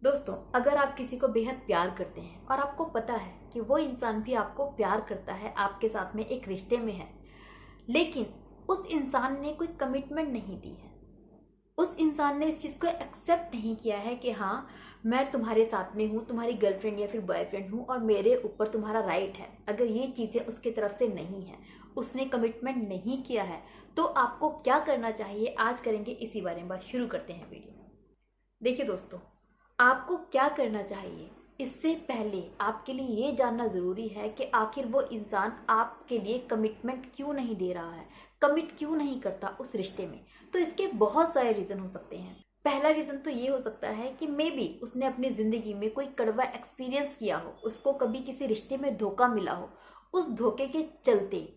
दोस्तों, अगर आप किसी को बेहद प्यार करते हैं और आपको पता है कि वो इंसान भी आपको प्यार करता है, आपके साथ में एक रिश्ते में है, लेकिन उस इंसान ने कोई कमिटमेंट नहीं दी है, उस इंसान ने इस चीज़ को एक्सेप्ट नहीं किया है कि हाँ, मैं तुम्हारे साथ में हूँ, तुम्हारी गर्लफ्रेंड या फिर बॉयफ्रेंड हूँ और मेरे ऊपर तुम्हारा राइट है। अगर ये चीज़ें उसके तरफ से नहीं है, उसने कमिटमेंट नहीं किया है, तो आपको क्या करना चाहिए, आज करेंगे इसी बारे में बात। शुरू करते हैं वीडियो। देखिए दोस्तों, आपको क्या करना चाहिए, इससे पहले आपके लिए ये जानना ज़रूरी है कि आखिर वो इंसान आपके लिए कमिटमेंट क्यों नहीं दे रहा है, कमिट क्यों नहीं करता उस रिश्ते में। तो इसके बहुत सारे रीज़न हो सकते हैं। पहला रीज़न तो ये हो सकता है कि मे बी उसने अपनी ज़िंदगी में कोई कड़वा एक्सपीरियंस किया हो, उसको कभी किसी रिश्ते में धोखा मिला हो। उस धोखे के चलते,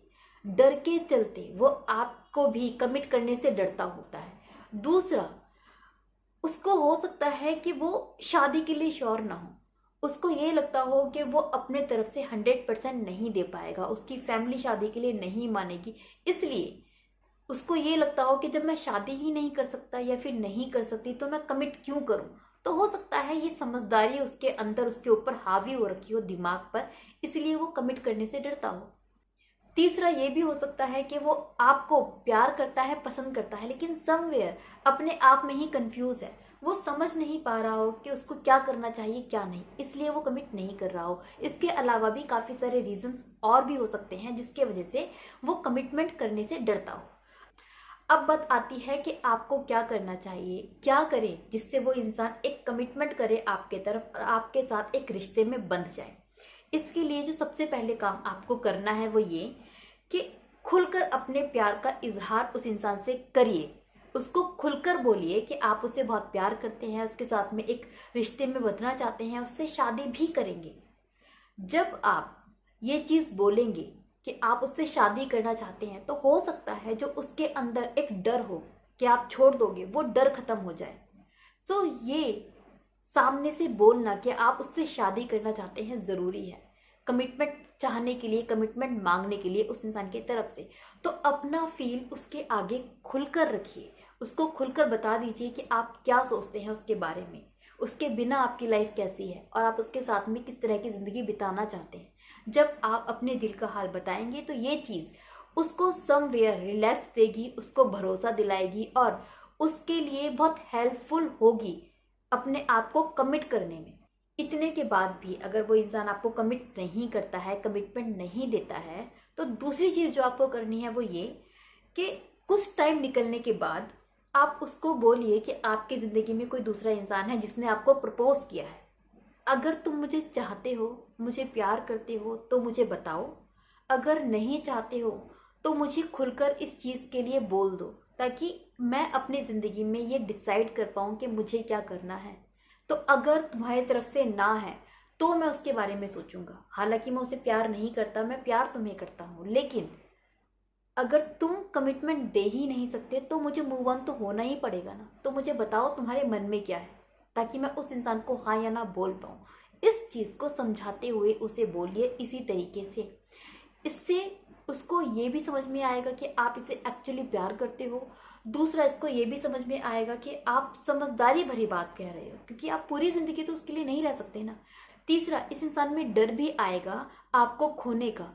डर के चलते वो आपको भी कमिट करने से डरता होता है। दूसरा, उसको हो सकता है कि वो शादी के लिए श्योर ना हो, उसको ये लगता हो कि वो अपने तरफ से 100% नहीं दे पाएगा, उसकी फैमिली शादी के लिए नहीं मानेगी, इसलिए उसको ये लगता हो कि जब मैं शादी ही नहीं कर सकता या फिर नहीं कर सकती तो मैं कमिट क्यों करूं। तो हो सकता है ये समझदारी उसके अंदर, उसके ऊपर हावी हो रखी हो दिमाग पर, इसलिए वो कमिट करने से डरता हो। तीसरा ये भी हो सकता है कि वो आपको प्यार करता है, पसंद करता है, लेकिन समवेयर अपने आप में ही कंफ्यूज है। वो समझ नहीं पा रहा हो कि उसको क्या करना चाहिए क्या नहीं, इसलिए वो कमिट नहीं कर रहा हो। इसके अलावा भी काफ़ी सारे रीजंस और भी हो सकते हैं जिसके वजह से वो कमिटमेंट करने से डरता हो। अब बात आती है कि आपको क्या करना चाहिए, क्या करें जिससे वो इंसान एक कमिटमेंट करे आपके तरफ और आपके साथ एक रिश्ते में बंध जाए। इसके लिए जो सबसे पहले काम आपको करना है वो ये कि खुलकर अपने प्यार का इजहार उस इंसान से करिए। उसको खुलकर बोलिए कि आप उसे बहुत प्यार करते हैं, उसके साथ में एक रिश्ते में बंधना चाहते हैं, उससे शादी भी करेंगे। जब आप ये चीज़ बोलेंगे कि आप उससे शादी करना चाहते हैं, तो हो सकता है जो उसके अंदर एक डर हो कि आप छोड़ दोगे, वो डर खत्म हो जाए। सो ये सामने से बोलना कि आप उससे शादी करना चाहते हैं ज़रूरी है, कमिटमेंट चाहने के लिए, कमिटमेंट मांगने के लिए उस इंसान की तरफ से। तो अपना फील उसके आगे खुलकर रखिए, उसको खुलकर बता दीजिए कि आप क्या सोचते हैं उसके बारे में, उसके बिना आपकी लाइफ कैसी है और आप उसके साथ में किस तरह की ज़िंदगी बिताना चाहते हैं। जब आप अपने दिल का हाल बताएंगे तो ये चीज़ उसको समवेयर रिलैक्स देगी, उसको भरोसा दिलाएगी और उसके लिए बहुत हेल्पफुल होगी अपने आप को कमिट करने में। इतने के बाद भी अगर वो इंसान आपको कमिट नहीं करता है, कमिटमेंट नहीं देता है, तो दूसरी चीज़ जो आपको करनी है वो ये कि कुछ टाइम निकलने के बाद आप उसको बोलिए कि आपकी ज़िंदगी में कोई दूसरा इंसान है जिसने आपको प्रपोज किया है। अगर तुम मुझे चाहते हो, मुझे प्यार करते हो तो मुझे बताओ, अगर नहीं चाहते हो तो मुझे खुलकर इस चीज़ के लिए बोल दो, ताकि मैं अपनी ज़िंदगी में ये डिसाइड कर पाऊँ कि मुझे क्या करना है। तो अगर तुम्हारी तरफ से ना है तो मैं उसके बारे में सोचूंगा। हालांकि मैं उसे प्यार नहीं करता, मैं प्यार तुम्हें करता हूँ, लेकिन अगर तुम कमिटमेंट दे ही नहीं सकते तो मुझे मूव ऑन तो होना ही पड़ेगा ना। तो मुझे बताओ तुम्हारे मन में क्या है, ताकि मैं उस इंसान को हाँ या ना बोल पाऊँ। इस चीज़ को समझाते हुए उसे बोलिए इसी तरीके से। इससे उसको ये भी समझ में आएगा कि आप इसे एक्चुअली प्यार करते हो। दूसरा, इसको ये भी समझ में आएगा कि आप समझदारी भरी बात कह रहे हो, क्योंकि आप पूरी ज़िंदगी तो उसके लिए नहीं रह सकते ना। तीसरा, इस इंसान में डर भी आएगा आपको खोने का।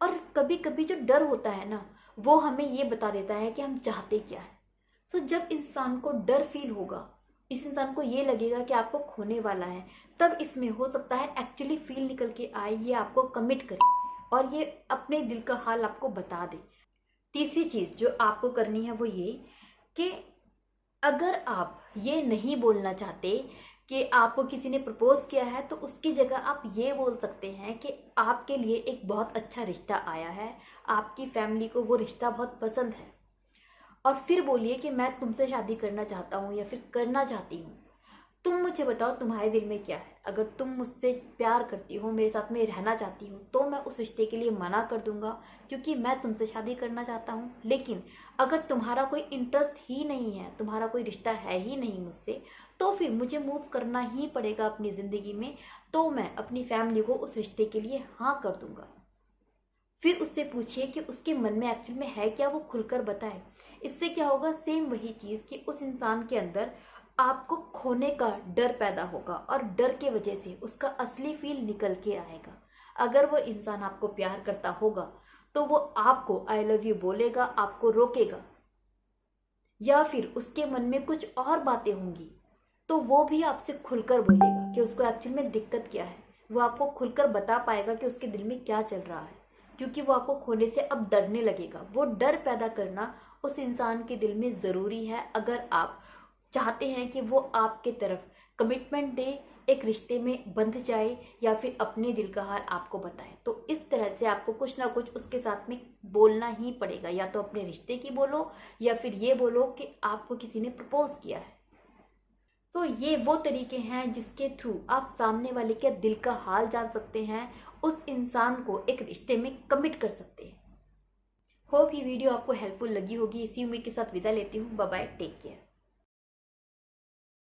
और कभी कभी जो डर होता है ना, वो हमें ये बता देता है कि हम चाहते क्या है। सो जब इंसान को डर फील होगा, इस इंसान को ये लगेगा कि आपको खोने वाला है, तब इसमें हो सकता है एक्चुअली फील निकल के आए, ये आपको कमिट करे और ये अपने दिल का हाल आपको बता दे। तीसरी चीज़ जो आपको करनी है वो ये कि अगर आप ये नहीं बोलना चाहते कि आपको किसी ने प्रपोज किया है, तो उसकी जगह आप ये बोल सकते हैं कि आपके लिए एक बहुत अच्छा रिश्ता आया है, आपकी फैमिली को वो रिश्ता बहुत पसंद है। और फिर बोलिए कि मैं तुमसे शादी करना चाहता हूँ या फिर करना चाहती हूँ। तुम मुझे बताओ तुम्हारे दिल में क्या है। अगर तुम मुझसे प्यार करती हो, मेरे साथ में रहना चाहती हो, तो मैं उस रिश्ते के लिए मना कर दूंगा, क्योंकि मैं तुमसे शादी करना चाहता हूँ। लेकिन अगर तुम्हारा कोई इंटरेस्ट ही नहीं है, तुम्हारा कोई रिश्ता है ही नहीं मुझसे, तो फिर मुझे मूव करना ही पड़ेगा अपनी ज़िंदगी में। तो मैं अपनी फैमिली को उस रिश्ते के लिए हाँ कर दूंगा। फिर उससे पूछिए कि उसके मन में एक्चुअल में है क्या, वो खुलकर बताए। इससे क्या होगा, सेम वही चीज़ कि उस इंसान के अंदर आपको खोने का डर पैदा होगा और डर के वजह से उसका असली फील निकल के आएगा। अगर वो इंसान आपको प्यार करता होगा तो वो आपको आई लव यू बोलेगा, आपको रोकेगा, या फिर उसके मन में कुछ और बातें होंगी तो वो भी आपसे खुलकर बोलेगा कि उसको एक्चुअल में दिक्कत क्या है। वो आपको खुलकर बता पाएगा कि उसके दिल में क्या चल रहा है, क्योंकि वो आपको खोने से अब डरने लगेगा। वो डर पैदा करना उस इंसान के दिल में ज़रूरी है अगर आप चाहते हैं कि वो आपके तरफ कमिटमेंट दे, एक रिश्ते में बंध जाए, या फिर अपने दिल का हाल आपको बताए। तो इस तरह से आपको कुछ ना कुछ उसके साथ में बोलना ही पड़ेगा, या तो अपने रिश्ते की बोलो या फिर ये बोलो कि आपको किसी ने प्रपोज किया है। तो ये वो तरीके हैं जिसके थ्रू आप सामने वाले के दिल का हाल जान सकते हैं, उस इंसान को एक रिश्ते में कमिट कर सकते हैं। होप ये वीडियो आपको हेल्पफुल लगी होगी। इसी उम्मीद के साथ विदा लेती हूँ। Bye bye, take care.